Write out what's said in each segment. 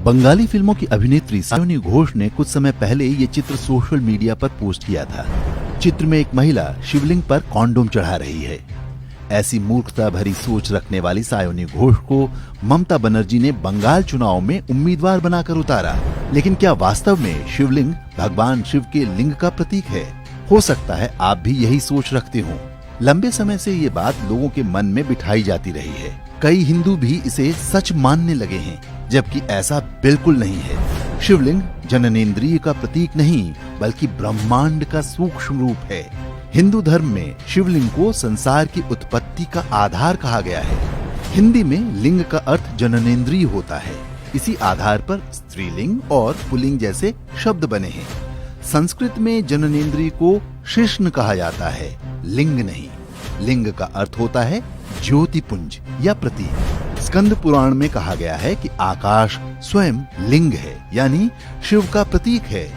बंगाली फिल्मों की अभिनेत्री सायोनी घोष ने कुछ समय पहले ये चित्र सोशल मीडिया पर पोस्ट किया था। चित्र में एक महिला शिवलिंग पर कॉन्डोम चढ़ा रही है। ऐसी मूर्खता भरी सोच रखने वाली सायोनी घोष को ममता बनर्जी ने बंगाल चुनाव में उम्मीदवार बनाकर उतारा। लेकिन क्या वास्तव में शिवलिंग भगवान शिव के लिंग का प्रतीक है? हो सकता है आप भी यही सोच रखते हो। लंबे समय से ये बात लोगों के मन में बिठाई जाती रही है। कई हिंदू भी इसे सच मानने लगे हैं, जबकि ऐसा बिल्कुल नहीं है। शिवलिंग जननेंद्रिय का प्रतीक नहीं, बल्कि ब्रह्मांड का सूक्ष्म रूप है। हिंदू धर्म में शिवलिंग को संसार की उत्पत्ति का आधार कहा गया है। हिंदी में लिंग का अर्थ जननेंद्रिय होता है। इसी आधार पर स्त्रीलिंग और पुल्लिंग जैसे शब्द बने हैं। संस्कृत में जननेंद्रिय को शिश्न कहा जाता है, लिंग नहीं। लिंग का अर्थ होता है ज्योतिपुंज या प्रतीक। स्कंद पुराण में कहा गया है कि आकाश स्वयं लिंग है, यानी शिव का प्रतीक है।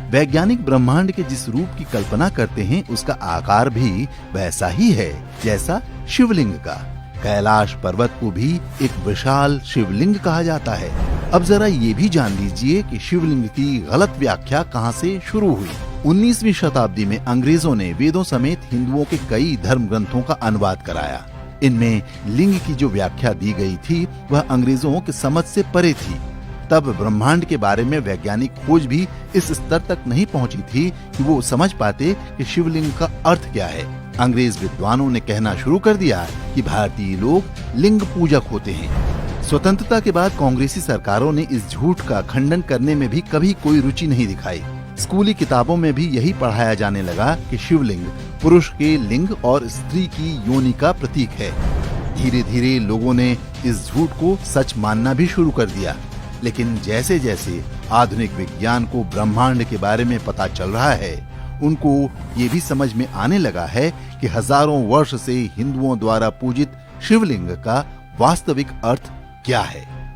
वैज्ञानिक ब्रह्मांड के जिस रूप की कल्पना करते हैं, उसका आकार भी वैसा ही है जैसा शिवलिंग का। कैलाश पर्वत को भी एक विशाल शिवलिंग कहा जाता है। अब जरा ये भी जान लीजिए कि शिवलिंग की गलत व्याख्या कहां से शुरू हुई। 19वीं शताब्दी में अंग्रेजों ने वेदों समेत हिंदुओं के कई धर्म ग्रंथों का अनुवाद कराया। इनमें लिंग की जो व्याख्या दी गई थी, वह अंग्रेजों की समझ से परे थी। तब ब्रह्मांड के बारे में वैज्ञानिक खोज भी इस स्तर तक नहीं पहुंची थी कि वो समझ पाते कि शिवलिंग का अर्थ क्या है। अंग्रेज विद्वानों ने कहना शुरू कर दिया कि भारतीय लोग लिंग पूजक होते हैं। स्वतंत्रता के बाद कांग्रेसी सरकारों ने इस झूठ का खंडन करने में भी कभी कोई रुचि नहीं दिखाई। स्कूली किताबों में भी यही पढ़ाया जाने लगा कि शिवलिंग पुरुष के लिंग और स्त्री की योनि का प्रतीक है। धीरे धीरे लोगों ने इस झूठ को सच मानना भी शुरू कर दिया। लेकिन जैसे जैसे आधुनिक विज्ञान को ब्रह्मांड के बारे में पता चल रहा है, उनको ये भी समझ में आने लगा है कि हजारों वर्ष से हिंदुओं द्वारा पूजित शिवलिंग का वास्तविक अर्थ क्या है।